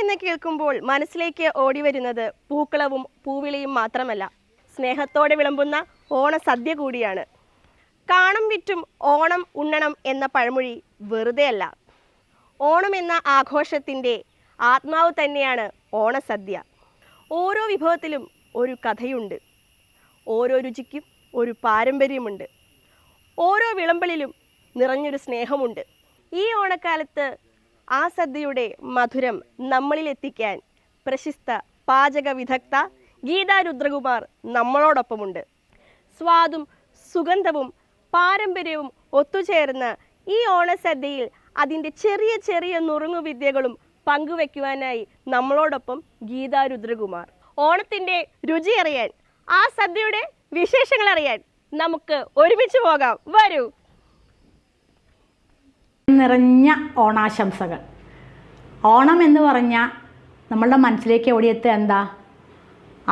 എന്ന് കേൾക്കുമ്പോൾ മനസ്സിലേക്ക് ഓടി വരുന്നത് പൂക്കളവും പൂവിളിയും മാത്രമല്ല, സ്നേഹത്തോടെ വിളമ്പുന്ന ഓണസദ്യ കൂടിയാണ്. കാണും വിറ്റും ഓണം ഉണ്ണണം എന്ന പഴമൊഴി വെറുതെയല്ല. ഓണം എന്ന ആഘോഷത്തിൻ്റെ ആത്മാവ് തന്നെയാണ് ഓണസദ്യ. ഓരോ വിഭവത്തിലും ഒരു കഥയുണ്ട്, ഓരോ രുചിക്കും ഒരു പാരമ്പര്യമുണ്ട്, ഓരോ വിളമ്പലിലും നിറഞ്ഞൊരു സ്നേഹമുണ്ട്. ഈ ഓണക്കാലത്ത് ആ സദ്യയുടെ മധുരം നമ്മളിലെത്തിക്കാൻ പ്രശസ്ത പാചക വിദഗ്ധ ഗീതാ രുദ്രകുമാർ നമ്മളോടൊപ്പമുണ്ട്. സ്വാദും സുഗന്ധവും പാരമ്പര്യവും ഒത്തുചേർന്ന ഈ ഓണസദ്യയിൽ അതിൻ്റെ ചെറിയ ചെറിയ നുറുങ്ങുവിദ്യകളും പങ്കുവെക്കുവാനായി നമ്മളോടൊപ്പം ഗീതാ രുദ്രകുമാർ. ഓണത്തിൻ്റെ രുചി അറിയാൻ, ആ സദ്യയുടെ വിശേഷങ്ങൾ അറിയാൻ നമുക്ക് ഒരുമിച്ച് പോകാം. വരൂ. നിറഞ്ഞ ഓണാശംസകൾ. ഓണം എന്ന് പറഞ്ഞാൽ നമ്മളുടെ മനസ്സിലേക്ക് ഓടിയെത്തുക എന്താ?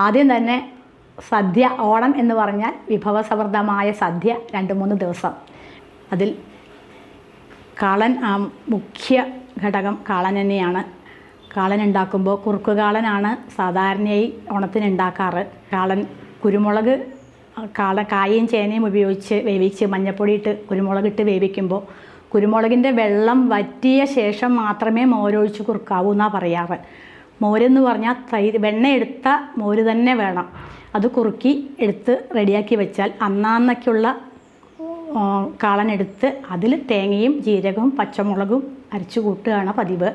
ആദ്യം തന്നെ സദ്യ. ഓണം എന്ന് പറഞ്ഞാൽ വിഭവസമൃദ്ധമായ സദ്യ 2-3 ദിവസം. അതിൽ കാളൻ മുഖ്യ ഘടകം കാളൻ തന്നെയാണ്. കാളൻ ഉണ്ടാക്കുമ്പോൾ കുറുക്ക് കാളനാണ് സാധാരണയായി ഓണത്തിന് ഉണ്ടാക്കാറ്. കാളൻ കുരുമുളക് കായയും ചേനയും ഉപയോഗിച്ച് വേവിച്ച് മഞ്ഞൾപ്പൊടി ഇട്ട് കുരുമുളകിട്ട് വേവിക്കുമ്പോൾ കുരുമുളകിൻ്റെ വെള്ളം വറ്റിയ ശേഷം മാത്രമേ മോരൊഴിച്ച് കുറുക്കാവൂ എന്നാണ് പറയാറ്. മോരെന്ന് പറഞ്ഞാൽ വെണ്ണയെടുത്ത മോര് തന്നെ വേണം. അത് കുറുക്കി എടുത്ത് റെഡിയാക്കി വെച്ചാൽ അന്നാന്നൊക്കെയുള്ള കാളനെടുത്ത് അതിൽ തേങ്ങയും ജീരകവും പച്ചമുളകും അരച്ചു കൂട്ടുകയാണ് പതിവ്.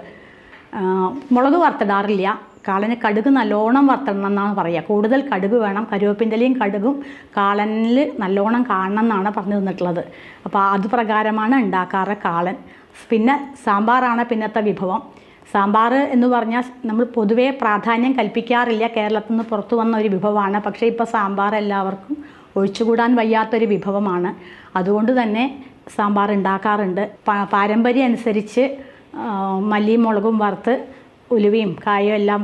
മുളക് വറുത്തിടാറില്ല. കാളന് കടുക് നല്ലോണം വറുത്തിടണം എന്നാണ് പറയുക. കൂടുതൽ കടുക് വേണം. കരുവേപ്പിൻ്റെലയും കടുകും കാളനിൽ നല്ലോണം കാണണം എന്നാണ് പറഞ്ഞു തന്നിട്ടുള്ളത്. അപ്പോൾ അത് പ്രകാരമാണ് ഉണ്ടാക്കാറ് കാളൻ. പിന്നെ സാമ്പാറാണ് പിന്നത്തെ വിഭവം. സാമ്പാർ എന്ന് പറഞ്ഞാൽ നമ്മൾ പൊതുവേ പ്രാധാന്യം കൽപ്പിക്കാറില്ല. കേരളത്തിൽ നിന്ന് പുറത്തു വന്ന ഒരു വിഭവമാണ്. പക്ഷേ ഇപ്പോൾ സാമ്പാർ എല്ലാവർക്കും ഒഴിച്ചുകൂടാൻ വയ്യാത്തൊരു വിഭവമാണ്. അതുകൊണ്ട് തന്നെ സാമ്പാർ ഉണ്ടാക്കാറുണ്ട്. പാരമ്പര്യം അനുസരിച്ച് മല്ലിയും മുളകും വറുത്ത് ഉലുവയും കായയും എല്ലാം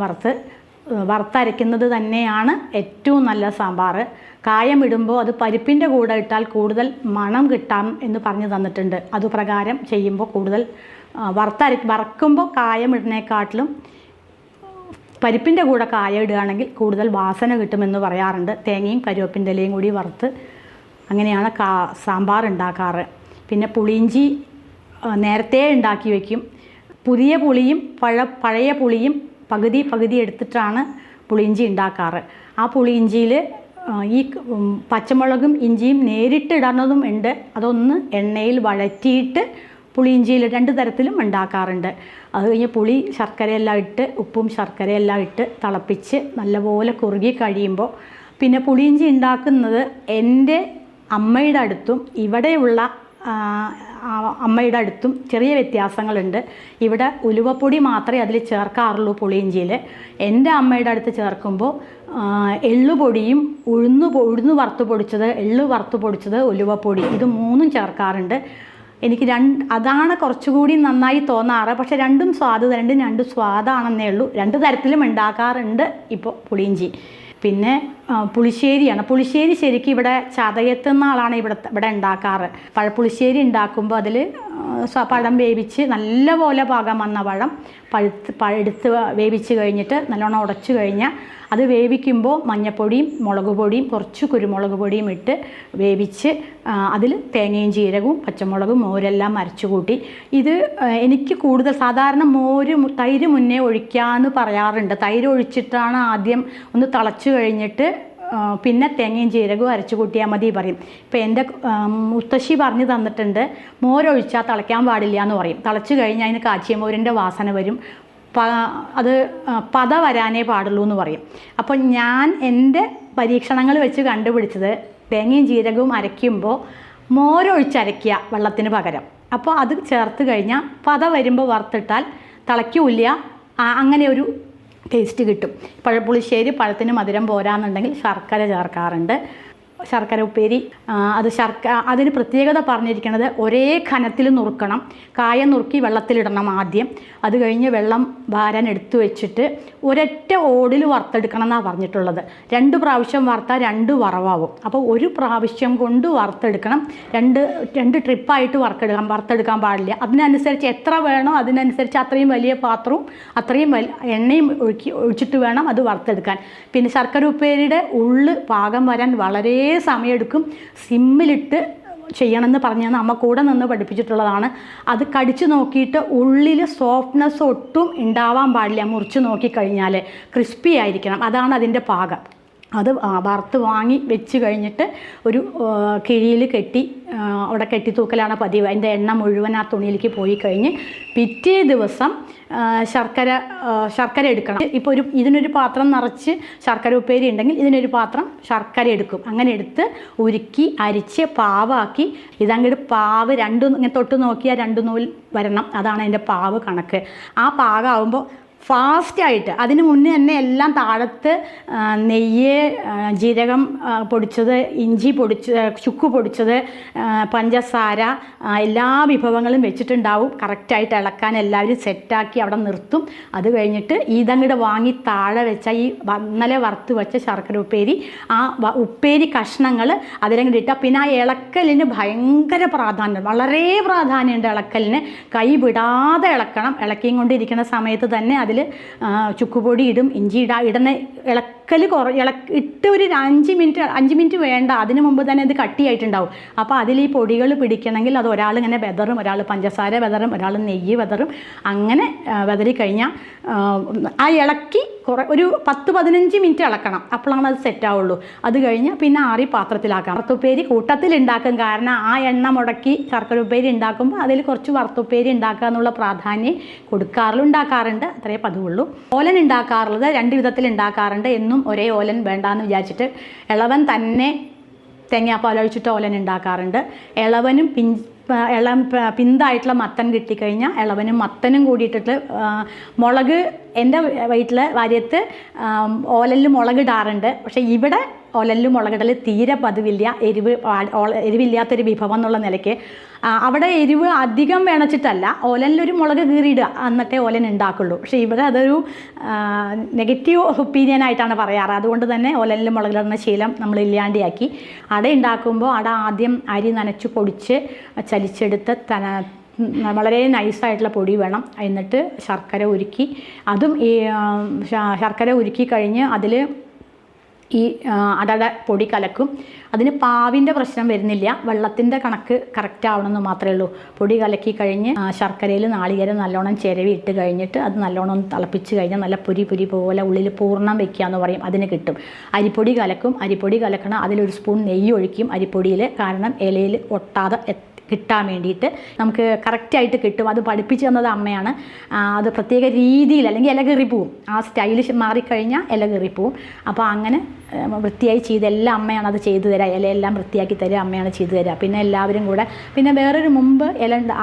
വറുത്തരയ്ക്കുന്നത് തന്നെയാണ് ഏറ്റവും നല്ല സാമ്പാർ. കായം ഇടുമ്പോൾ അത് പരിപ്പിൻ്റെ കൂടെ ഇട്ടാൽ കൂടുതൽ മണം കിട്ടാം എന്ന് പറഞ്ഞു തന്നിട്ടുണ്ട്. അതുപ്രകാരം ചെയ്യുമ്പോൾ കൂടുതൽ വറക്കുമ്പോൾ കായം ഇടുന്നേക്കാട്ടിലും പരിപ്പിൻ്റെ കൂടെ കായ ഇടുകയാണെങ്കിൽ കൂടുതൽ വാസന കിട്ടുമെന്ന് പറയാറുണ്ട്. തേങ്ങയും കരുവേപ്പിൻ്റെ ഇലയും കൂടി വറുത്ത് അങ്ങനെയാണ് സാമ്പാർ ഉണ്ടാക്കാറ്. പിന്നെ പുളിയിഞ്ചി നേരത്തെ ഉണ്ടാക്കി വയ്ക്കും. പുതിയ പുളിയും പഴയ പുളിയും പകുതി എടുത്തിട്ടാണ് പുളിയിഞ്ചി ഉണ്ടാക്കാറ്. ആ പുളിയിഞ്ചിയിൽ ഈ പച്ചമുളകും ഇഞ്ചിയും നേരിട്ട് ഇടുന്നതും ഉണ്ട്. അതൊന്ന് എണ്ണയിൽ വഴറ്റിയിട്ട് പുളിയിഞ്ചിയിൽ 2 തരത്തിലും ഉണ്ടാക്കാറുണ്ട്. അത് കഴിഞ്ഞ് പുളി ശർക്കരയെല്ലാം ഇട്ട് ഉപ്പും ശർക്കരയെല്ലാം ഇട്ട് തിളപ്പിച്ച് നല്ലപോലെ കുറുകി കഴിയുമ്പോൾ പിന്നെ പുളിയിഞ്ചി ഉണ്ടാക്കുന്നത് എൻ്റെ അമ്മയുടെ അടുത്തും ഇവിടെയുള്ള അമ്മയുടെ അടുത്തും ചെറിയ വ്യത്യാസങ്ങളുണ്ട്. ഇവിടെ ഉലുവപ്പൊടി മാത്രമേ അതിൽ ചേർക്കാറുള്ളൂ പുളിയിഞ്ചിയിൽ. എൻ്റെ അമ്മയുടെ അടുത്ത് ചേർക്കുമ്പോൾ എള്ളുപൊടിയും ഉഴുന്ന് വറുത്ത് പൊടിച്ചത്, എള്ള് വറുത്ത് പൊടിച്ചത്, ഉലുവപ്പൊടി, ഇത് 3ഉം ചേർക്കാറുണ്ട്. എനിക്ക് അതാണ് കുറച്ചുകൂടി നന്നായി തോന്നാറ്. പക്ഷേ രണ്ടും സ്വാദാണെന്നേ ഉള്ളൂ. 2 തരത്തിലും ഉണ്ടാക്കാറുണ്ട് ഇപ്പോൾ പുളിയിഞ്ചി. പിന്നെ പുളിശ്ശേരിയാണ്. പുളിശ്ശേരി ശരിക്കും ഇവിടെ ചതയത്തുന്ന ആളാണ് ഇവിടെ ഉണ്ടാക്കാറ്. പഴപ്പുളിശ്ശേരി ഉണ്ടാക്കുമ്പോൾ അതിൽ പഴം വേവിച്ച് നല്ലപോലെ പാകം വന്ന പഴം എടുത്ത് വേവിച്ച് കഴിഞ്ഞിട്ട് നല്ലോണം ഉടച്ചു കഴിഞ്ഞാൽ അത് വേവിക്കുമ്പോൾ മഞ്ഞൾപ്പൊടിയും മുളക് പൊടിയും കുറച്ച് കുരുമുളക് പൊടിയും ഇട്ട് വേവിച്ച് അതിൽ തേങ്ങയും ജീരകവും പച്ചമുളകും മോരെല്ലാം അരച്ചു കൂട്ടി. ഇത് എനിക്ക് കൂടുതൽ സാധാരണ തൈര് മുന്നേ ഒഴിക്കാമെന്ന് പറയാറുണ്ട്. തൈര് ഒഴിച്ചിട്ടാണ് ആദ്യം ഒന്ന് തിളച്ച് കഴിഞ്ഞിട്ട് പിന്നെ തേങ്ങയും ജീരകവും അരച്ചു കൂട്ടിയാൽ മതി പറയും. ഇപ്പോൾ എൻ്റെ മുത്തശ്ശി പറഞ്ഞു തന്നിട്ടുണ്ട്, മോരൊഴിച്ചാൽ തിളയ്ക്കാൻ പാടില്ല എന്ന് പറയും. തിളച്ച് കഴിഞ്ഞാൽ അതിന് കാച്ചിയ മോരിൻ്റെ വാസന വരും, അത് പത വരാനേ പാടുള്ളൂ എന്ന് പറയും. അപ്പോൾ ഞാൻ എൻ്റെ പരീക്ഷണങ്ങൾ വെച്ച് കണ്ടുപിടിച്ചത് തേങ്ങയും ജീരകവും അരയ്ക്കുമ്പോൾ മോരൊഴിച്ചരയ്ക്കുക വെള്ളത്തിന് പകരം. അപ്പോൾ അത് ചേർത്ത് കഴിഞ്ഞാൽ പത വരുമ്പോൾ വറുത്തിട്ടാൽ തിളയ്ക്കില്ല. അങ്ങനെ ഒരു ടേസ്റ്റ് കിട്ടും. പഴപ്പുളിശ്ശേരി പഴത്തിന് മധുരം പോരാന്നുണ്ടെങ്കിൽ ശർക്കര ചേർക്കാറുണ്ട്. ശർക്കര ഉപ്പേരി. അത് അതിന് പ്രത്യേകത പറഞ്ഞിരിക്കുന്നത് ഒരേ ഖനത്തിൽ നുറുക്കണം. കായ നുറുക്കി വെള്ളത്തിലിടണം ആദ്യം. അത് കഴിഞ്ഞ് വെള്ളം ഭാരാൻ എടുത്തു വെച്ചിട്ട് ഒരൊറ്റ ഓടിൽ വറുത്തെടുക്കണം എന്നാണ് പറഞ്ഞിട്ടുള്ളത്. 2 പ്രാവശ്യം വറുത്താൽ 2 വറവാകും. അപ്പോൾ 1 പ്രാവശ്യം കൊണ്ട് വറുത്തെടുക്കണം. രണ്ട് ട്രിപ്പായിട്ട് വറുത്തെടുക്കാൻ പാടില്ല. അതിനനുസരിച്ച് എത്ര വേണോ അതിനനുസരിച്ച് അത്രയും വലിയ പാത്രവും അത്രയും എണ്ണയും ഒഴിച്ചിട്ട് വേണം അത് വറുത്തെടുക്കാൻ. പിന്നെ ശർക്കര ഉപ്പേരിയുടെ ഉള്ള് പാകം വരാൻ വളരെ സമയമെടുക്കും. സിമ്മിലിട്ട് ചെയ്യണമെന്ന് പറഞ്ഞാൽ അമ്മ കൂടെ നിന്ന് പഠിപ്പിച്ചിട്ടുള്ളതാണ്. അത് കടിച്ചു നോക്കിയിട്ട് ഉള്ളിൽ സോഫ്റ്റ്നെസ് ഒട്ടും ഉണ്ടാവാൻ പാടില്ല. മുറിച്ച് നോക്കിക്കഴിഞ്ഞാൽ ക്രിസ്പി ആയിരിക്കണം. അതാണ് അതിൻ്റെ പാകം. അത് വറുത്ത് വാങ്ങി വെച്ച് കഴിഞ്ഞിട്ട് ഒരു കിഴിയിൽ കെട്ടി അവിടെ കെട്ടിത്തൂക്കലാണ് പതിവ്. അതിൻ്റെ എണ്ണ മുഴുവൻ ആ തുണിയിലേക്ക് പോയി കഴിഞ്ഞ് പിറ്റേ ദിവസം ശർക്കര എടുക്കണം. ഇപ്പോൾ ഇതിനൊരു പാത്രം നിറച്ച് ശർക്കര ഉപ്പേരി ഉണ്ടെങ്കിൽ ഇതിനൊരു പാത്രം ശർക്കര എടുക്കും. അങ്ങനെ എടുത്ത് ഉരുക്കി അരിച്ച് പാവാക്കി ഇതങ്ങോട്ട് പാവ് ഇങ്ങനെ തൊട്ട് നോക്കിയാൽ 2 നൂൽ വരണം. അതാണ് അതിൻ്റെ പാവ് കണക്ക്. ആ പാകമാകുമ്പോൾ ഫാസ്റ്റായിട്ട് അതിന് മുന്നേ തന്നെ എല്ലാം താഴത്ത് നെയ്യ്, ജീരകം പൊടിച്ചത്, ഇഞ്ചി ചുക്ക് പൊടിച്ചത്, പഞ്ചസാര, എല്ലാ വിഭവങ്ങളും വെച്ചിട്ടുണ്ടാവും. കറക്റ്റായിട്ട് ഇളക്കാൻ എല്ലാവരും സെറ്റാക്കി അവിടെ നിർത്തും. അത് കഴിഞ്ഞിട്ട് ഇതങ്ങോട്ട് വാങ്ങി താഴെ വെച്ച ഈ ഇന്നലെ വറുത്ത് വെച്ച ശർക്കര ഉപ്പേരി, ആ ഉപ്പേരി കഷ്ണങ്ങൾ അതിലങ്ങോട്ട് ഇട്ടാൽ പിന്നെ ആ ഇളക്കലിന് ഭയങ്കര പ്രാധാന്യം, വളരെ പ്രാധാന്യമുണ്ട് ഇളക്കലിന്. കൈ വിടാതെ ഇളക്കണം. ഇളക്കിയും കൊണ്ടിരിക്കുന്ന സമയത്ത് തന്നെ അതിൽ ചുക്കുപൊടി ഇടും, ഇഞ്ചി ഇടുന്ന ഇളക്കൽ ഇട്ട് ഒരു 5 മിനിറ്റ് വേണ്ട. അതിന് മുമ്പ് തന്നെ ഇത് കട്ടിയായിട്ടുണ്ടാവും. അപ്പോൾ അതിൽ ഈ പൊടികൾ പിടിക്കണമെങ്കിൽ അത് ഒരാൾ ഇങ്ങനെ വെതറും, ഒരാൾ പഞ്ചസാര വെതറും, ഒരാൾ നെയ്യ് വെതറും. അങ്ങനെ വെതറി കഴിഞ്ഞാൽ ആ ഇളക്കി ഒരു 10-15 മിനിറ്റ് ഇളക്കണം. അപ്പോഴാണ് അത് സെറ്റാവുള്ളൂ. അത് കഴിഞ്ഞ് പിന്നെ ആറി പാത്രത്തിലാക്കാം. വറുത്തുപ്പേരി കൂട്ടത്തിൽ ഉണ്ടാക്കും. കാരണം ആ എണ്ണ മുടക്കി ശർക്കര ഉപ്പേരി ഉണ്ടാക്കുമ്പോൾ അതിൽ കുറച്ച് വറുത്തുപ്പേരി ഉണ്ടാക്കുക എന്നുള്ള പ്രാധാന്യം ഉണ്ടാക്കാറുണ്ട്. അത്രയേ പതിവുള്ളൂ. ഓലൻ ഉണ്ടാക്കാറുള്ളത് 2 വിധത്തിൽ ഉണ്ടാക്കാറുണ്ട്. എന്നും ഒരേ ഓലൻ വേണ്ടാന്ന് വിചാരിച്ചിട്ട് ഇളവൻ തന്നെ തേങ്ങാപ്പാലൊഴിച്ചിട്ട് ഓലൻ ഉണ്ടാക്കാറുണ്ട്. ഇളവനും പിന്തായിട്ടുള്ള മത്തൻ കിട്ടിക്കഴിഞ്ഞാൽ ഇളവനും മത്തനും കൂടിയിട്ടിട്ട് മുളക്, എൻ്റെ വീട്ടിൽ വാര്യത്ത് ഓലലിൽ മുളകിടാറുണ്ട്. പക്ഷേ ഇവിടെ ഓലലിൽ മുളകിടൽ തീരെ പതിവില്ല. എരിവില്ലാത്തൊരു വിഭവം എന്നുള്ള നിലയ്ക്ക്. അവിടെ എരിവ് അധികം വേണച്ചിട്ടല്ല, ഓലനിലൊരു മുളക് കീറിയിടുക എന്നിട്ടേ ഓലൻ ഉണ്ടാക്കുള്ളൂ. പക്ഷേ ഇവിടെ അതൊരു നെഗറ്റീവ് ഒപ്പീനിയൻ ആയിട്ടാണ് പറയാറ്. അതുകൊണ്ട് തന്നെ ഓലനിൽ മുളകിടുന്ന ശീലം നമ്മൾ ഇല്ലാണ്ടിയാക്കി. അട ഉണ്ടാക്കുമ്പോൾ അട ആദ്യം അരി നനച്ച് പൊടിച്ച് ചലിച്ചെടുത്ത് വളരെ നൈസായിട്ടുള്ള പൊടി വേണം. എന്നിട്ട് ശർക്കര ഉരുക്കി, അതും ഈ ശർക്കര ഉരുക്കി കഴിഞ്ഞ് അതിൽ ഈ അടയുടെ പൊടി കലക്കും. അതിന് പാവിൻ്റെ പ്രശ്നം വരുന്നില്ല. വെള്ളത്തിൻ്റെ കണക്ക് കറക്റ്റ് ആവണമെന്ന് മാത്രമേ ഉള്ളൂ. പൊടി കലക്കി കഴിഞ്ഞ് ശർക്കരയിൽ നാളികേരം നല്ലോണം ചിരവി ഇട്ട് കഴിഞ്ഞിട്ട് അത് നല്ലോണം തിളപ്പിച്ച് കഴിഞ്ഞാൽ നല്ല പൊരി പോലെ ഉള്ളിൽ പൂർണ്ണം വെക്കുക എന്ന് പറയും. അതിന് കിട്ടും. അരിപ്പൊടി കലക്കും. അരിപ്പൊടി കലക്കണം. അതിലൊരു സ്പൂൺ നെയ്യ് ഒഴിക്കും അരിപ്പൊടിയിൽ. കാരണം ഇലയിൽ ഒട്ടാതെ കിട്ടാൻ വേണ്ടിയിട്ട് നമുക്ക് കറക്റ്റായിട്ട് കിട്ടും. അത് പഠിപ്പിച്ച് തന്നത് അമ്മയാണ്. അത് പ്രത്യേക രീതിയിൽ, അല്ലെങ്കിൽ ഇല കീറിപ്പോവും. ആ സ്റ്റൈലിഷ് മാറിക്കഴിഞ്ഞാൽ ഇല കീറിപ്പോവും. അപ്പോൾ അങ്ങനെ വൃത്തിയായി ചെയ്തെല്ലാം അമ്മയാണ് അത് ചെയ്തു തരിക. ഇലയെല്ലാം വൃത്തിയാക്കി തരിക അമ്മയാണ് ചെയ്തു തരിക. പിന്നെ എല്ലാവരും കൂടെ പിന്നെ വേറൊരു മുമ്പ്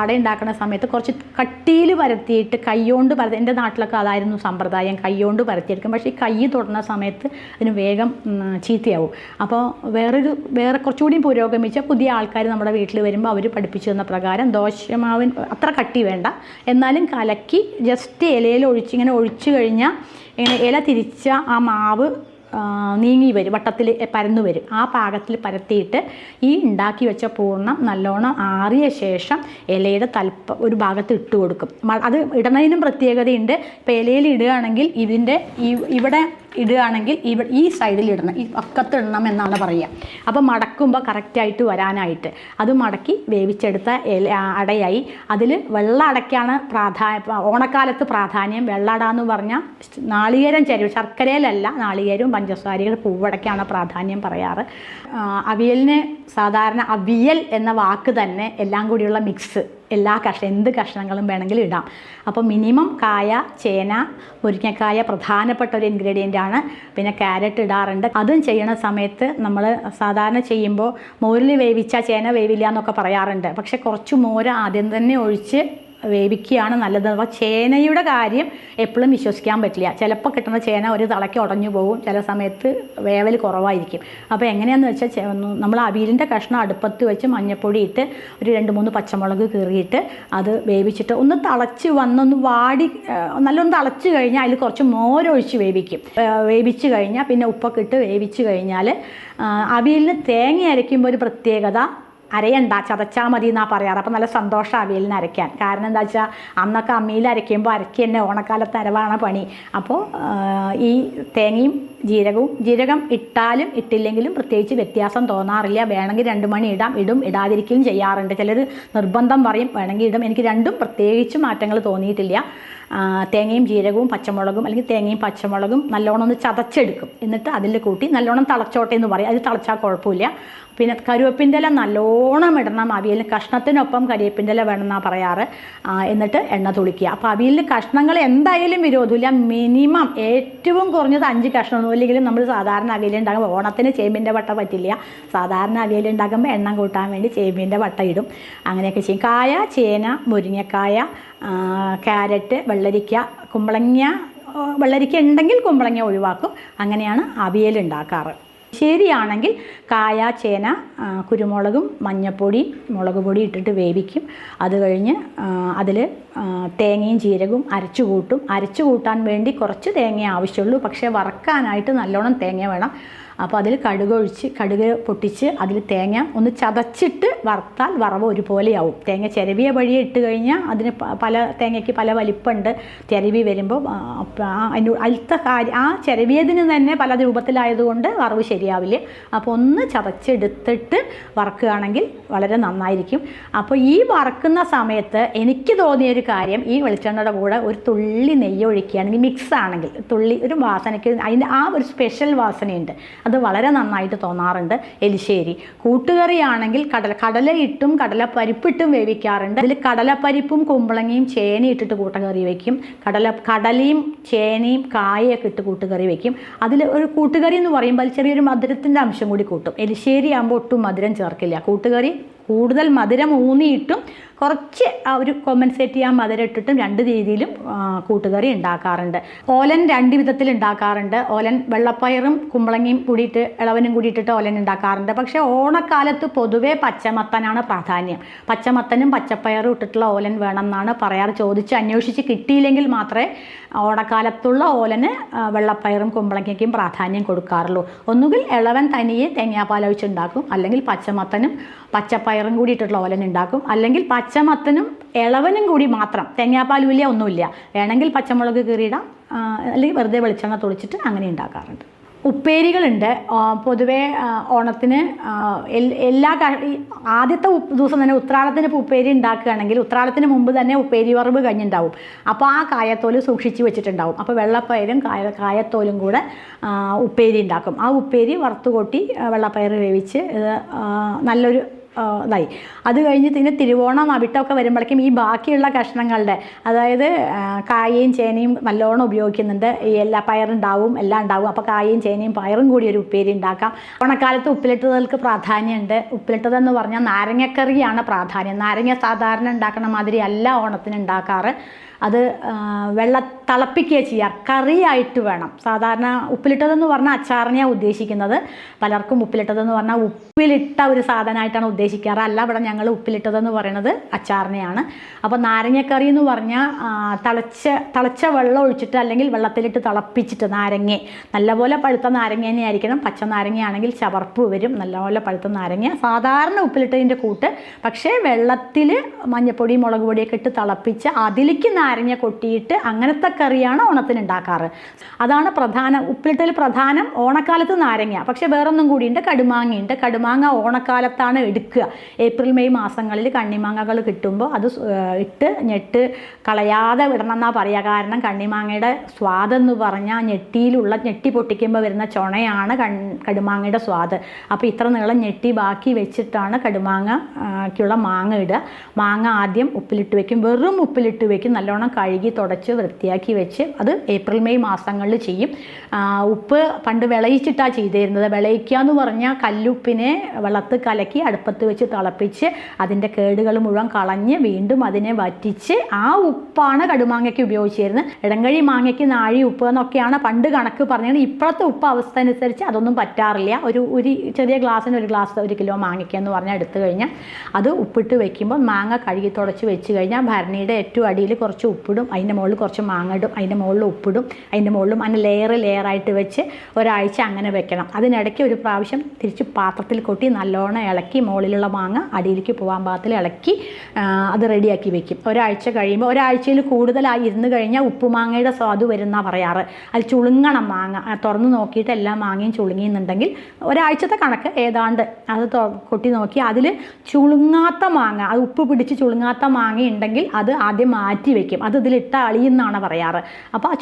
അട ഉണ്ടാക്കുന്ന സമയത്ത് കുറച്ച് കട്ടിയിൽ പരത്തിയിട്ട് കൈകൊണ്ട് പരത്തി, എൻ്റെ നാട്ടിലൊക്കെ അതായിരുന്നു സമ്പ്രദായം, കൈകൊണ്ട് പരത്തിയെടുക്കും. പക്ഷേ ഈ കൈ തൊടുന്ന സമയത്ത് അതിന് വേഗം ചീത്തയാവും. അപ്പോൾ വേറെ കുറച്ചുകൂടി പുരോഗമിച്ച പുതിയ ആൾക്കാർ നമ്മുടെ വീട്ടിൽ വരുമ്പോൾ അവർ പഠിപ്പിച്ചു തന്ന പ്രകാരം ദോശമാവിൻ അത്ര കട്ടി വേണ്ട, എന്നാലും കലക്കി ജസ്റ്റ് ഇലയിൽ ഇങ്ങനെ ഒഴിച്ചു കഴിഞ്ഞാൽ ഇങ്ങനെ ഇല തിരിച്ച ആ മാവ് നീങ്ങി വരും, വട്ടത്തിൽ പരന്നു വരും. ആ പാകത്തിൽ പരത്തിയിട്ട് ഈ ഉണ്ടാക്കി വെച്ച പൂർണ്ണം നല്ലോണം ആറിയ ശേഷം ഇലയുടെ ഒരു ഭാഗത്ത് ഇട്ട് കൊടുക്കും. അത് ഇടുന്നതിനും പ്രത്യേകതയുണ്ട്. ഇപ്പോൾ ഇലയിൽ ഇടുകയാണെങ്കിൽ ഇവിടെ ഇടുകയാണെങ്കിൽ ഈ സൈഡിൽ ഇടണം, ഈ പക്കത്ത് ഇടണം എന്നാണ് പറയുക. അപ്പോൾ മടക്കുമ്പോൾ കറക്റ്റായിട്ട് വരാനായിട്ട് അത് മടക്കി വേവിച്ചെടുത്ത അടയായി. അതിൽ വെള്ള അടയ്ക്കാണ് ഓണക്കാലത്ത് പ്രാധാന്യം. വെള്ള അട എന്ന് പറഞ്ഞാൽ നാളികേരം ചേരും, ശർക്കരയിലല്ല, നാളികേരവും പഞ്ചസാരയും പൂവടയ്ക്കാണ് പ്രാധാന്യം പറയാറ്. അവിയലിന് സാധാരണ അവിയൽ എന്ന വാക്ക് തന്നെ എല്ലാം കൂടിയുള്ള മിക്സ്, എന്ത് കഷ്ണങ്ങളും വേണമെങ്കിലും ഇടാം. അപ്പോൾ മിനിമം കായ, ചേന, മുരിങ്ങക്കായ പ്രധാനപ്പെട്ട ഒരു ഇൻഗ്രീഡിയൻ്റ് ആണ്. പിന്നെ ക്യാരറ്റ് ഇടാറുണ്ട്. അതും ചെയ്യണ സമയത്ത് നമ്മൾ സാധാരണ ചെയ്യുമ്പോൾ മോരിൽ വേവിച്ച ചേന വേവില്ല എന്നൊക്കെ പറയാറുണ്ട്. പക്ഷേ കുറച്ച് മോര് ആദ്യം തന്നെ ഒഴിച്ച് വേവിക്കുകയാണ് നല്ലത്. അപ്പോൾ ചേനയുടെ കാര്യം എപ്പോഴും വിശ്വസിക്കാൻ പറ്റില്ല. ചിലപ്പോൾ കിട്ടുന്ന ചേന ഒരു തളയ്ക്ക് ഉടഞ്ഞു പോകും, ചില സമയത്ത് വേവൽ കുറവായിരിക്കും. അപ്പോൾ എങ്ങനെയാണെന്ന് വെച്ചാൽ നമ്മൾ അവിയലിൻ്റെ കഷ്ണം അടുപ്പത്ത് വെച്ച് മഞ്ഞൾപ്പൊടി ഇട്ട് ഒരു 2-3 പച്ചമുളക് കീറിയിട്ട് അത് വേവിച്ചിട്ട് ഒന്ന് തിളച്ച് വന്നൊന്ന് വാടി നല്ലൊന്ന് തിളച്ച് കഴിഞ്ഞാൽ അതിൽ കുറച്ച് മോരൊഴിച്ച് വേവിച്ച് കഴിഞ്ഞാൽ പിന്നെ ഉപ്പൊക്കെ ഇട്ട് വേവിച്ച് കഴിഞ്ഞാൽ അവിയലിന് തേങ്ങ അരയ്ക്കുമ്പോൾ ഒരു പ്രത്യേകത, അരയണ്ട, ചതച്ചാൽ മതി എന്നാണ് പറയാറ്. അപ്പോൾ നല്ല സന്തോഷം അവിയലിന് അരയ്ക്കാൻ. കാരണം എന്താ വെച്ചാൽ അന്നൊക്കെ അമ്മിയിൽ അരയ്ക്കുമ്പോൾ അരയ്ക്ക് തന്നെ ഓണക്കാലത്ത് അരവാണ് പണി. അപ്പോൾ ഈ തേങ്ങയും ജീരകം ഇട്ടാലും ഇട്ടില്ലെങ്കിലും പ്രത്യേകിച്ച് വ്യത്യാസം തോന്നാറില്ല. വേണമെങ്കിൽ 2 മണി ഇടും, ഇടാതിരിക്കുകയും ചെയ്യാറുണ്ട്. ചിലർ നിർബന്ധം പറയും വേണമെങ്കിൽ ഇടും. എനിക്ക് രണ്ടും പ്രത്യേകിച്ച് മാറ്റങ്ങൾ തോന്നിയിട്ടില്ല. തേങ്ങയും ജീരകവും പച്ചമുളകും അല്ലെങ്കിൽ തേങ്ങയും പച്ചമുളകും നല്ലോണം ഒന്ന് ചതച്ചെടുക്കും. എന്നിട്ട് അതിൽ കൂട്ടി നല്ലോണം തിളച്ചോട്ടെ എന്ന് പറയും. അത് തിളച്ചാൽ കുഴപ്പമില്ല. പിന്നെ കരുവേപ്പിൻ്റെ ഇല നല്ലോണം ഇടണം. അവിയലിന് കഷ്ണത്തിനൊപ്പം കരിവേപ്പിൻ്റെ ഇല വേണമെന്നാണ് പറയാറ്. എന്നിട്ട് എണ്ണ തുളിക്കുക. അപ്പോൾ അവിയലിന് കഷ്ണങ്ങൾ എന്തായാലും വിരോധമില്ല. മിനിമം ഏറ്റവും കുറഞ്ഞത് 5 കഷ്ണം. ഇല്ലെങ്കിലും നമ്മൾ സാധാരണ അവിയലുണ്ടാകുമ്പോൾ ഓണത്തിന് ചേമ്പിൻ്റെ വട്ട പറ്റില്ല. സാധാരണ അവിയലുണ്ടാക്കുമ്പോൾ എണ്ണം കൂട്ടാൻ വേണ്ടി ചേമ്പിൻ്റെ വട്ട ഇടും. അങ്ങനെയൊക്കെ ചെയ്യും. കായ, ചേന, മുരിങ്ങക്കായ, ക്യാരറ്റ്, വെള്ളരിക്ക, കുമ്പളങ്ങ. വെള്ളരിക്ക ഉണ്ടെങ്കിൽ കുമ്പളങ്ങ ഒഴിവാക്കും. അങ്ങനെയാണ് അവിയൽ ഉണ്ടാക്കാറ്. ശരിയാണെങ്കിൽ കായ, ചേന, കുരുമുളകും മഞ്ഞൾപ്പൊടിയും മുളക് പൊടി ഇട്ടിട്ട് വേവിക്കും. അത് കഴിഞ്ഞ് അതിൽ തേങ്ങയും ജീരകവും അരച്ചു കൂട്ടാൻ വേണ്ടി കുറച്ച് തേങ്ങ ആവശ്യമുള്ളൂ. പക്ഷേ വറക്കാനായിട്ട് നല്ലോണം തേങ്ങ വേണം. അപ്പോൾ അതിൽ കടുക് പൊട്ടിച്ച് അതിൽ തേങ്ങ ഒന്ന് ചതച്ചിട്ട് വറുത്താൽ വറവ് ഒരുപോലെയാവും. തേങ്ങ ചിരവിയ വഴിയെ ഇട്ട് കഴിഞ്ഞാൽ അതിന് തേങ്ങയ്ക്ക് പല വലിപ്പമുണ്ട്. ചിരവി വരുമ്പോൾ അതിലത്തെ കാര്യം ആ ചിരവിയതിന് തന്നെ പല രൂപത്തിലായതുകൊണ്ട് വറവ് ശരിയാവില്ല. അപ്പോൾ ഒന്ന് ചതച്ചെടുത്തിട്ട് വറക്കുകയാണെങ്കിൽ വളരെ നന്നായിരിക്കും. അപ്പോൾ ഈ വറക്കുന്ന സമയത്ത് എനിക്ക് തോന്നിയൊരു കാര്യം, ഈ വെളിച്ചെണ്ണയുടെ കൂടെ ഒരു തുള്ളി നെയ്യ് ഒഴിക്കുകയാണെങ്കിൽ, മിക്സ് ആണെങ്കിൽ തുള്ളി ഒരു വാസനയ്ക്ക് അതിൻ്റെ ആ ഒരു സ്പെഷ്യൽ വാസനയുണ്ട്. അത് വളരെ നന്നായിട്ട് തോന്നാറുണ്ട്. എലിശ്ശേരി കൂട്ടുകറിയാണെങ്കിൽ കടലയിട്ടും കടലപ്പരിപ്പിട്ടും വേവിക്കാറുണ്ട്. അതിൽ കടലപ്പരിപ്പും കുമ്പളങ്ങയും ചേനയും ഇട്ടിട്ട് കൂട്ടുകറി വയ്ക്കും. കടലയും ചേനയും കായയൊക്കെ ഇട്ട് കൂട്ടുകറി വയ്ക്കും. അതിൽ ഒരു കൂട്ടുകറി എന്ന് പറയുമ്പോൾ ചെറിയൊരു മധുരത്തിൻ്റെ അംശം കൂടി കൂട്ടും. എലിശ്ശേരി ആകുമ്പോൾ ഒട്ടും മധുരം ചേർക്കില്ല. കൂട്ടുകറി കൂടുതൽ മധുരം ഊന്നിയിട്ടും കുറച്ച് ഒരു കോമ്പൻസേറ്റ് ചെയ്യാൻ മധുരം ഇട്ടിട്ടും 2 രീതിയിലും കൂട്ടുകറി ഉണ്ടാക്കാറുണ്ട്. ഓലൻ 2 വിധത്തിൽ ഉണ്ടാക്കാറുണ്ട്. ഓലൻ വെള്ളപ്പയറും കുമ്പളങ്ങയും കൂടിയിട്ട് ഇളവനും കൂടിയിട്ടിട്ട് ഓലൻ ഉണ്ടാക്കാറുണ്ട്. പക്ഷേ ഓണക്കാലത്ത് പൊതുവേ പച്ചമത്തനാണ് പ്രാധാന്യം. പച്ചമത്തനും പച്ചപ്പയറും ഇട്ടിട്ടുള്ള ഓലൻ വേണം എന്നാണ് പറയാറ്. അന്വേഷിച്ച് കിട്ടിയില്ലെങ്കിൽ മാത്രമേ ഓണക്കാലത്തുള്ള ഓലന് വെള്ളപ്പയറും കുമ്പളങ്ങയ്ക്കും പ്രാധാന്യം കൊടുക്കാറുള്ളൂ. ഒന്നുകിൽ ഇളവൻ തനിയെ തേങ്ങാപ്പാൽ ഒഴിച്ചുണ്ടാക്കും, അല്ലെങ്കിൽ പച്ചമത്തനും പച്ചപ്പയറും കൂടി ഇട്ടിട്ടുള്ള ഓലൻ ഉണ്ടാക്കും, അല്ലെങ്കിൽ പച്ചമത്തനും ഇളവനും കൂടി മാത്രം, തേങ്ങാപ്പാലുമില്ല, ഒന്നുമില്ല. വേണമെങ്കിൽ പച്ചമുളക് കീറിയിടാം, അല്ലെങ്കിൽ വെറുതെ വെളിച്ചെണ്ണ തുളിച്ചിട്ട് അങ്ങനെ ഉണ്ടാക്കാറുണ്ട്. ഉപ്പേരികളുണ്ട്. പൊതുവേ ഓണത്തിന് ആദ്യത്തെ ദിവസം തന്നെ ഉത്രാടത്തിന് ഉപ്പേരി ഉണ്ടാക്കുകയാണെങ്കിൽ ഉത്രാടത്തിന് മുമ്പ് തന്നെ ഉപ്പേരി വറവ് കഴിഞ്ഞിട്ടുണ്ടാവും. അപ്പോൾ ആ കായത്തോല് സൂക്ഷിച്ച് വെച്ചിട്ടുണ്ടാവും. അപ്പോൾ വെള്ളപ്പയറും കായത്തോലും കൂടെ ഉപ്പേരി ഉണ്ടാക്കും. ആ ഉപ്പേരി വറുത്ത് കൊട്ടി വെള്ളപ്പയർ വേവിച്ച് നല്ലൊരു ഇതായി. അത് കഴിഞ്ഞിട്ട് ഇതിന് തിരുവോണം അവിട്ടമൊക്കെ വരുമ്പോഴേക്കും ഈ ബാക്കിയുള്ള കഷ്ണങ്ങളുടെ, അതായത് കായയും ചേനയും നല്ലോണം ഉപയോഗിക്കുന്നുണ്ട്. ഈ എല്ലാ പയറുണ്ടാവും, എല്ലാം ഉണ്ടാവും. അപ്പോൾ കായയും ചേനയും പയറും കൂടി ഒരു ഉപ്പേരി ഉണ്ടാക്കാം. ഓണക്കാലത്ത് ഉപ്പിലിട്ടതുകൾക്ക് പ്രാധാന്യമുണ്ട്. ഉപ്പിലിട്ടതെന്ന് പറഞ്ഞാൽ നാരങ്ങക്കറിയാണ് പ്രാധാന്യം. നാരങ്ങ സാധാരണ ഉണ്ടാക്കണ മാതിരി അല്ല ഓണത്തിന് ഉണ്ടാക്കാറ്. അത് തിളപ്പിക്കുക ചെയ്യുക, കറിയായിട്ട് വേണം. സാധാരണ ഉപ്പിലിട്ടതെന്ന് പറഞ്ഞാൽ അച്ചാറിനെയാണ് ഉദ്ദേശിക്കുന്നത്. പലർക്കും ഉപ്പിലിട്ടതെന്ന് പറഞ്ഞാൽ ഉപ്പിലിട്ട ഒരു സാധനമായിട്ടാണ് ഉദ്ദേശിക്കാറ്. അല്ല, ഇവിടെ ഞങ്ങൾ ഉപ്പിലിട്ടതെന്ന് പറയുന്നത് അച്ചാറിനെയാണ്. അപ്പോൾ നാരങ്ങക്കറി എന്ന് പറഞ്ഞാൽ തിളച്ച വെള്ളം ഒഴിച്ചിട്ട് അല്ലെങ്കിൽ വെള്ളത്തിലിട്ട് തിളപ്പിച്ചിട്ട് നല്ലപോലെ പഴുത്ത നാരങ്ങ തന്നെ ആയിരിക്കണം. പച്ച നാരങ്ങയാണെങ്കിൽ ചവർപ്പ് വരും. നല്ലപോലെ പഴുത്ത നാരങ്ങ സാധാരണ ഉപ്പിലിട്ടതിൻ്റെ കൂട്ട്. പക്ഷേ വെള്ളത്തിൽ മഞ്ഞൾപ്പൊടി മുളക് പൊടിയൊക്കെ ഇട്ട് തിളപ്പിച്ച് അതിലേക്ക് നാരങ്ങ കൊട്ടിയിട്ട് അങ്ങനത്തെ കറിയാണ് ഓണത്തിന് ഉണ്ടാക്കാറ്. അതാണ് പ്രധാനം. ഉപ്പിലിട്ടതിൽ പ്രധാനം ഓണക്കാലത്ത് നാരങ്ങ. പക്ഷേ വേറൊന്നും കൂടിയുണ്ട്, കടുമാങ്ങയുണ്ട്. കടുമാങ്ങ ഓണക്കാലത്താണ് എടുക്കുക. ഏപ്രിൽ മെയ് മാസങ്ങളിൽ കണ്ണിമാങ്ങകൾ കിട്ടുമ്പോൾ അത് ഞെട്ട് കളയാതെ വിടണം എന്നാണ് പറയുക. കാരണം കണ്ണിമാങ്ങയുടെ സ്വാദെന്ന് പറഞ്ഞാൽ ഞെട്ടി പൊട്ടിക്കുമ്പോൾ വരുന്ന ചുണയാണ് കടുമാങ്ങയുടെ സ്വാദ്. അപ്പോൾ ഇത്ര നീളം ഞെട്ടി ബാക്കി വെച്ചിട്ടാണ് കടുമാങ്ങയ്ക്കുള്ള മാങ്ങ ഇടുക. മാങ്ങ ആദ്യം ഉപ്പിലിട്ട് വയ്ക്കും, വെറും ഉപ്പിലിട്ട് വയ്ക്കും. നല്ലോണം നല്ലോണം കഴുകി തുടച്ച് വൃത്തിയാക്കി വെച്ച് അത് ഏപ്രിൽ മെയ് മാസങ്ങളിൽ ചെയ്യും. ഉപ്പ് പണ്ട് വിളയിച്ചിട്ടാണ് ചെയ്തിരുന്നത്. വിളയിക്കുക എന്ന് പറഞ്ഞാൽ കല്ലുപ്പിനെ വെള്ളത്ത് കലക്കി അടുപ്പത്ത് വെച്ച് തിളപ്പിച്ച് അതിൻ്റെ കേടുകൾ മുഴുവൻ കളഞ്ഞ് വീണ്ടും അതിനെ വറ്റിച്ച് ആ ഉപ്പാണ് കടുമാങ്ങയ്ക്ക് ഉപയോഗിച്ചിരുന്നത്. ഇടങ്കഴി മാങ്ങയ്ക്ക് നാഴി ഉപ്പ് എന്നൊക്കെയാണ് പണ്ട് കണക്ക് പറഞ്ഞത്. ഇപ്പോഴത്തെ ഉപ്പ് അവസ്ഥ അനുസരിച്ച് അതൊന്നും പറ്റാറില്ല. ഒരു ചെറിയ ഗ്ലാസ്സിന് 1 ഗ്ലാസ് 1 കിലോ മാങ്ങയ്ക്ക് എന്ന് പറഞ്ഞാൽ എടുത്തു കഴിഞ്ഞാൽ അത് ഉപ്പിട്ട് വെക്കുമ്പോൾ മാങ്ങ കഴുകി തുടച്ച് വെച്ച് കഴിഞ്ഞാൽ ഭരണിയുടെ ഏറ്റവും അടിയിൽ കുറച്ച് ഉപ്പിടും, അതിൻ്റെ മുകളിൽ കുറച്ച് മാങ്ങ ഇടും, അതിൻ്റെ മുകളിൽ ഉപ്പിടും, അതിൻ്റെ മുകളിലും അതിന് ലെയറായിട്ട് വെച്ച് ഒരാഴ്ച അങ്ങനെ വെക്കണം. അതിനിടയ്ക്ക് ഒരു പ്രാവശ്യം തിരിച്ച് പാത്രത്തിൽ കൊട്ടി നല്ലോണം ഇളക്കി മുകളിലുള്ള മാങ്ങ അടിയിലേക്ക് പോകാൻ പാകത്തിൽ ഇളക്കി അത് റെഡിയാക്കി വെക്കും. ഒരാഴ്ച കഴിയുമ്പോൾ, ഒരാഴ്ചയിൽ കൂടുതലായി ഇരുന്ന് കഴിഞ്ഞാൽ ഉപ്പുമാങ്ങയുടെ സ്വാദ് വരുന്നതാണ് പറയാറ്. അത് ചുളുങ്ങണം മാങ്ങ, തുറന്ന് നോക്കിയിട്ട് എല്ലാ മാങ്ങയും ചുളുങ്ങിയെന്നുണ്ടെങ്കിൽ ഒരാഴ്ചത്തെ കണക്ക് ഏതാണ്ട് അത് കൊട്ടി നോക്കി അതിൽ ചുളുങ്ങാത്ത മാങ്ങ, അത് ഉപ്പ് പിടിച്ച് ചുളുങ്ങാത്ത മാങ്ങ ഉണ്ടെങ്കിൽ അത് ആദ്യം മാറ്റി വെക്കും. അത് ഇതിലിട്ട അളിയെന്നാണ് പറയാറ്. അപ്പോൾ ആ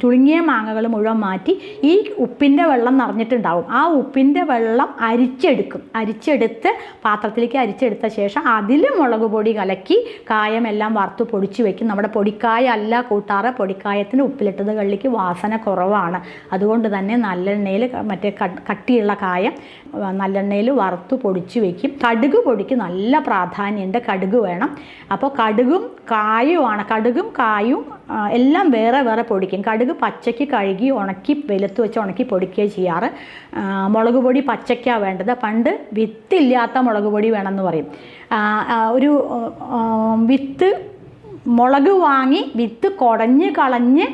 ചുളുങ്ങിയ മാങ്ങകൾ മുഴുവൻ മാറ്റി ഈ ഉപ്പിൻ്റെ വെള്ളം നിറഞ്ഞിട്ടുണ്ടാവും. ആ ഉപ്പിൻ്റെ വെള്ളം അരിച്ചെടുത്ത് പാത്രത്തിലേക്ക് അരിച്ചെടുത്ത ശേഷം അതിൽ മുളക് പൊടി കലക്കി കായമെല്ലാം വറുത്ത് പൊടിച്ച് വെക്കും. നമ്മുടെ പൊടിക്കായ അല്ല കൂട്ടാറ്, പൊടിക്കായത്തിന് ഉപ്പിലിട്ടത് കള്ളിക്ക് വാസന കുറവാണ്. അതുകൊണ്ട് തന്നെ നല്ലെണ്ണയിൽ മറ്റേ കട്ടിയുള്ള കായം നല്ലെണ്ണയിൽ വറുത്ത് പൊടിച്ച് വെക്കും. കടുക് പൊടിക്ക് നല്ല പ്രാധാന്യമുണ്ട്, കടുക് വേണം. അപ്പോൾ കടുകും കായുമാണ്, കടുകും കായും എല്ലാം വേറെ വേറെ പൊടിക്കും. കടുക് പച്ചയ്ക്ക് കഴുകി ഉണക്കി വെയിലത്ത് വെച്ച് ഉണക്കി പൊടിക്കുകയാണ് ചെയ്യാറ്. മുളക് പൊടി പച്ചയ്ക്കാണ് വേണ്ടത്. പണ്ട് വിത്തില്ലാത്ത മുളക് പൊടി വേണമെന്ന് പറയും. ഒരു മുളക് വാങ്ങി വിത്ത് കുടഞ്ഞ് കളഞ്ഞ്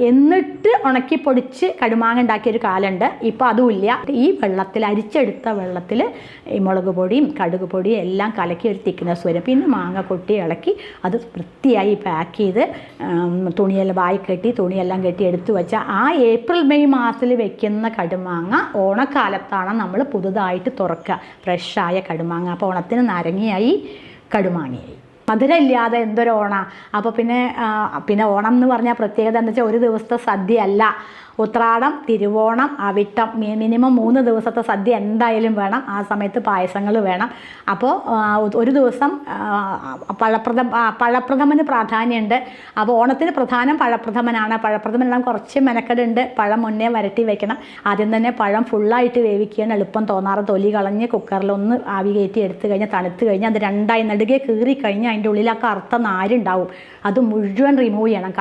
എന്നിട്ട് ഉണക്കി പൊടിച്ച് കടുമാങ്ങ ഉണ്ടാക്കിയൊരു കാലമുണ്ട്. ഇപ്പോൾ അതുമില്ല. ഈ വെള്ളത്തിൽ അരിച്ചെടുത്ത വെള്ളത്തിൽ ഈ മുളക് പൊടിയും കടുക് പൊടിയും എല്ലാം കലക്കി ഒരു തിക്നെസ് വരും. പിന്നെ മാങ്ങ കൊട്ടി ഇളക്കി അത് വൃത്തിയായി പാക്ക് ചെയ്ത് തുണിയെല്ലാം വായി കെട്ടി തുണിയെല്ലാം കെട്ടി എടുത്തു വെച്ചാൽ ആ ഏപ്രിൽ മെയ് മാസത്തിൽ വെക്കുന്ന കടുമാങ്ങ ഓണക്കാലത്താണ് നമ്മൾ പുതുതായിട്ട് തുറക്കുക, ഫ്രഷായ കടുമാങ്ങ. അപ്പോൾ ഓണത്തിന് നാരങ്ങയായി, കടുമാങ്ങയായി. മധുരമില്ലാതെ എന്തൊരു ഓണം. അപ്പോൾ പിന്നെ ഓണം എന്ന് പറഞ്ഞാൽ പ്രത്യേകത എന്താ വെച്ചാൽ ഒരു ദിവസത്തെ സദ്യ അല്ല. ഉത്രാടം, തിരുവോണം, അവിട്ടം, മിനിമം 3 ദിവസത്തെ സദ്യ എന്തായാലും വേണം. ആ സമയത്ത് പായസങ്ങൾ വേണം. അപ്പോൾ ഒരു ദിവസം പഴപ്രഥമന് പ്രാധാന്യമുണ്ട്. അപ്പോൾ ഓണത്തിന് പ്രധാനം പഴപ്രഥമനാണ്. പഴപ്രഥമനെല്ലാം കുറച്ച് മെനക്കെടുണ്ട്. പഴം മുന്നേ വരട്ടി വെക്കണം. ആദ്യം തന്നെ പഴം ഫുള്ളായിട്ട് വേവിക്കാൻ എളുപ്പം തോന്നാറ്. തൊലി കളഞ്ഞ് കുക്കറിലൊന്ന് ആവി കയറ്റി എടുത്തു കഴിഞ്ഞാൽ തണുത്ത് കഴിഞ്ഞാൽ അത് രണ്ടായി നടുകെ കീറി കഴിഞ്ഞാൽ അതിൻ്റെ ഉള്ളിൽ ആ കറുത്ത നാരുണ്ടാവും. അത് മുഴുവൻ റിമൂവ് ചെയ്യണം.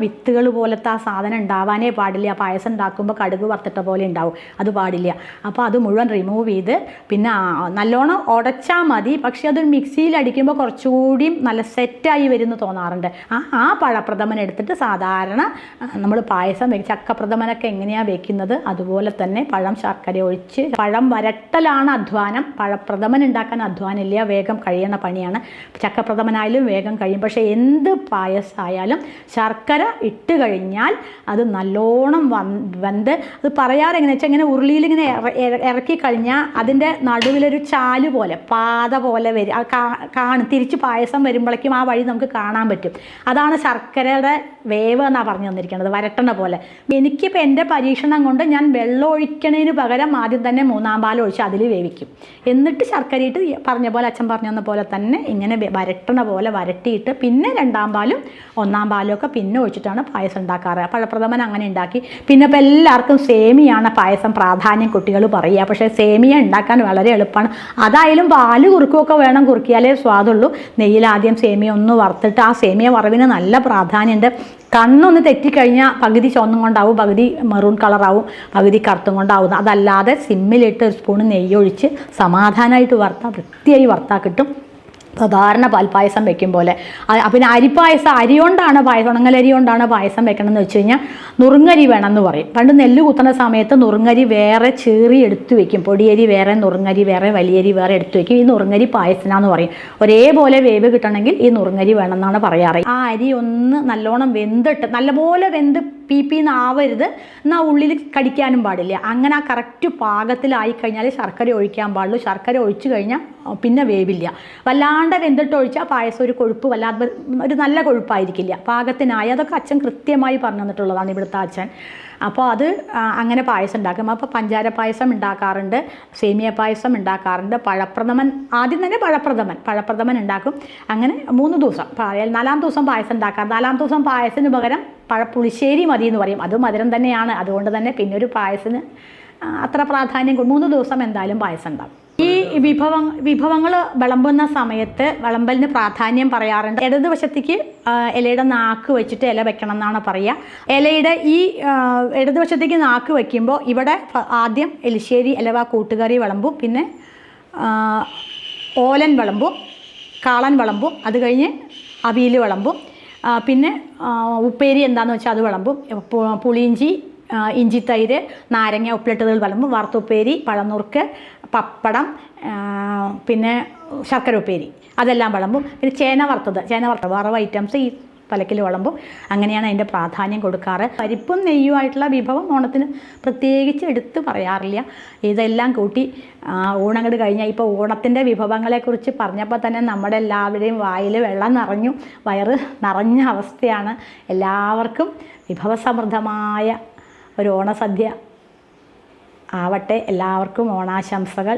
വിത്തുകൾ പോലത്തെ ആ സാധനം ഉണ്ടാവാനേ പാടില്ല. പായസം ഉണ്ടാക്കുമ്പോൾ കടുക് വറുത്തിട്ട പോലെ ഉണ്ടാവും, അത് പാടില്ല. അപ്പോൾ അത് മുഴുവൻ റിമൂവ് ചെയ്ത് പിന്നെ നല്ലോണം ഉടച്ചാൽ മതി. പക്ഷേ അതൊരു മിക്സിയിൽ അടിക്കുമ്പോൾ കുറച്ചുകൂടിയും നല്ല സെറ്റായി വരുമെന്ന് തോന്നാറുണ്ട്. ആ പഴപ്രഥമൻ എടുത്തിട്ട് സാധാരണ നമ്മൾ പായസം ചക്കപ്രഥമനൊക്കെ എങ്ങനെയാണ് വെക്കുന്നത് അതുപോലെ തന്നെ പഴം ശർക്കര ഒഴിച്ച് പഴം വരട്ടലാണ് അധ്വാനം. പഴപ്രഥമൻ ഉണ്ടാക്കാൻ അധ്വാനമില്ല, വേഗം കഴിയണ പണിയാണ്. ചക്കപ്രഥമനായാലും വേഗം കഴിയും. പക്ഷേ എന്ത് പായസമായാലും ശർക്കര ഇട്ട് കഴിഞ്ഞാൽ അത് നല്ലോണം വെന്ത്, അത് പറയാറ് എങ്ങനെ വെച്ചാൽ ഇങ്ങനെ ഉരുളിയിലിങ്ങനെ ഇറക്കി കഴിഞ്ഞാൽ അതിൻ്റെ നടുവിലൊരു ചാല് പോലെ പാത പോലെ വരും. തിരിച്ച് പായസം വരുമ്പോഴേക്കും ആ വഴി നമുക്ക് കാണാൻ പറ്റും. അതാണ് ശർക്കരയുടെ വേവ് എന്നാണ് പറഞ്ഞു തന്നിരിക്കുന്നത്, വരട്ടണ പോലെ. എനിക്കിപ്പോൾ എൻ്റെ പരീക്ഷണം കൊണ്ട് ഞാൻ വെള്ളം ഒഴിക്കണതിന് പകരം ആദ്യം തന്നെ 3-ാം പാൽ ഒഴിച്ച് അതിൽ വേവിക്കും. എന്നിട്ട് ശർക്കരയിട്ട് പറഞ്ഞ പോലെ അച്ഛൻ പറഞ്ഞു തന്ന പോലെ തന്നെ ഇങ്ങനെ വരട്ടണ പോലെ വരട്ടിയിട്ട് പിന്നെ 2-ാം പാലും 1-ാം പാലും ഒക്കെ പിന്നെ ഒഴിച്ചിട്ടാണ് പായസം ഉണ്ടാക്കാറ്. പഴപ്രഥമൻ അങ്ങനെ ഉണ്ടാക്കി. പിന്നെ ഇപ്പോൾ എല്ലാവർക്കും സേമിയാണ് പായസം പ്രാധാന്യം കുട്ടികൾ പറയുക. പക്ഷേ സേമിയ ഉണ്ടാക്കാൻ വളരെ എളുപ്പമാണ്. അതായാലും പാല് കുറുക്കുകയൊക്കെ വേണം, കുറുക്കിയാലേ സ്വാദുള്ളൂ. നെയ്യിൽ ആദ്യം സേമിയ ഒന്ന് വറുത്തിട്ട് ആ സേമിയ വറവിന് നല്ല പ്രാധാന്യമുണ്ട്. കണ്ണൊന്ന് തെറ്റിക്കഴിഞ്ഞാൽ പകുതി ചുവന്നും കൊണ്ടാവും, പകുതി മെറൂൺ കളറാവും, പകുതി കറുത്തും കൊണ്ടാവും. അതല്ലാതെ സിമ്മിലിട്ട് ഒരു സ്പൂൺ നെയ്യൊഴിച്ച് സമാധാനമായിട്ട് വറുത്താൽ വൃത്തിയായി വറുത്താൽ കിട്ടും. സാധാരണ പാൽപ്പായസം വെക്കും പോലെ. പിന്നെ അരിപ്പായസം അരി കൊണ്ടാണ് പായസം, ഉണങ്ങലരി കൊണ്ടാണ് പായസം വെക്കണമെന്ന് വെച്ച് കഴിഞ്ഞാൽ നുറുങ്ങരി വേണമെന്ന് പറയും. പണ്ട് നെല്ല് കുത്തുന്ന സമയത്ത് നുറുങ്ങരി വേറെ ചീറി എടുത്തു വെക്കും. പൊടിയരി വേറെ, നുറുങ്ങരി വേറെ, വലിയരി വേറെ എടുത്തു വെക്കും. ഈ നുറുങ്ങരി പായസനാന്ന് പറയും. ഒരേപോലെ വേവ് കിട്ടണമെങ്കിൽ ഈ നുറുങ്ങരി വേണമെന്നാണ് പറയാറ്. ആ അരി ഒന്ന് നല്ലോണം വെന്തിട്ട്, നല്ലപോലെ വെന്ത് പീന്നാവരുത്, എന്നാൽ ഉള്ളിൽ കടിക്കാനും പാടില്ല. അങ്ങനെ ആ കറക്റ്റ് പാകത്തിലായി കഴിഞ്ഞാൽ ശർക്കര ഒഴിക്കാൻ പാടുള്ളൂ. ശർക്കര ഒഴിച്ചു കഴിഞ്ഞാൽ പിന്നെ വേവില്ല. വല്ലാണ്ട് വെന്തിട്ട് ഒഴിച്ചാൽ പായസം ഒരു കൊഴുപ്പ് ഒരു നല്ല കൊഴുപ്പായിരിക്കില്ല. പാകത്തിനായി അതൊക്കെ അച്ഛൻ കൃത്യമായി പറഞ്ഞു തന്നിട്ടുള്ളതാണ് ഇവിടുത്തെ അച്ഛൻ. അപ്പോൾ അത് അങ്ങനെ പായസം ഉണ്ടാക്കും. അപ്പോൾ പഞ്ചാര പായസം ഉണ്ടാക്കാറുണ്ട്, സേമിയ പായസം ഉണ്ടാക്കാറുണ്ട്, പഴപ്രഥമൻ ആദ്യം തന്നെ പഴപ്രഥമൻ ഉണ്ടാക്കും. അങ്ങനെ 3 ദിവസം 4-ാം ദിവസം പായസം ഉണ്ടാക്കാം. 4-ാം ദിവസം പായസത്തിന് പകരം പുളിശ്ശേരി മതി എന്ന് പറയും. അത് മധുരം തന്നെയാണ്. അതുകൊണ്ട് തന്നെ പിന്നെ ഒരു പായസത്തിന് അത്ര പ്രാധാന്യം 3 ദിവസം എന്തായാലും പായസം ഉണ്ടാകും. ഈ വിഭവങ്ങൾ വിളമ്പുന്ന സമയത്ത് വിളമ്പലിന് പ്രാധാന്യം പറയാറുണ്ട്. ഇടതുവശത്തേക്ക് ഇലയുടെ നാക്ക് വെച്ചിട്ട് ഇല വെക്കണം എന്നാണ് പറയുക. ഇലയുടെ ഈ ഇടതുവശത്തേക്ക് നാക്ക് വയ്ക്കുമ്പോൾ ഇവിടെ ആദ്യം എലിശ്ശേരി അഥവാ കൂട്ടുകറി വിളമ്പും, പിന്നെ ഓലൻ വിളമ്പും, കാളൻ വിളമ്പും, അത് കഴിഞ്ഞ് അവിയൽ വിളമ്പും, പിന്നെ ഉപ്പേരി എന്താണെന്ന് വെച്ചാൽ അത് വിളമ്പും, പുളിയിഞ്ചി, ഇഞ്ചിത്തൈര്, നാരങ്ങ ഉപ്പിലിട്ടതിൽ വിളമ്പും, വറുത്തുപ്പേരി, പഴനുറുക്ക്, പപ്പടം, പിന്നെ ശർക്കര ഉപ്പേരി അതെല്ലാം വിളമ്പും. പിന്നെ ചേന വറുത്തത് വറവ് ഐറ്റംസ് ഈ പലക്കിൽ വിളമ്പും. അങ്ങനെയാണ് അതിൻ്റെ പ്രാധാന്യം കൊടുക്കാറ്. പരിപ്പും നെയ്യുമായിട്ടുള്ള വിഭവം ഓണത്തിന് പ്രത്യേകിച്ച് എടുത്ത് പറയാറില്ല. ഇതെല്ലാം കൂട്ടി ഊണങ്ങട് കഴിഞ്ഞാൽ ഇപ്പോൾ ഓണത്തിൻ്റെ വിഭവങ്ങളെക്കുറിച്ച് പറഞ്ഞപ്പോൾ തന്നെ നമ്മുടെ എല്ലാവരുടെയും വായിൽ വെള്ളം നിറഞ്ഞു, വയറ് നിറഞ്ഞ അവസ്ഥയാണ്. എല്ലാവർക്കും വിഭവസമൃദ്ധമായ ഒരു ഓണസദ്യ ആവട്ടെ. എല്ലാവർക്കും ഓണാശംസകൾ.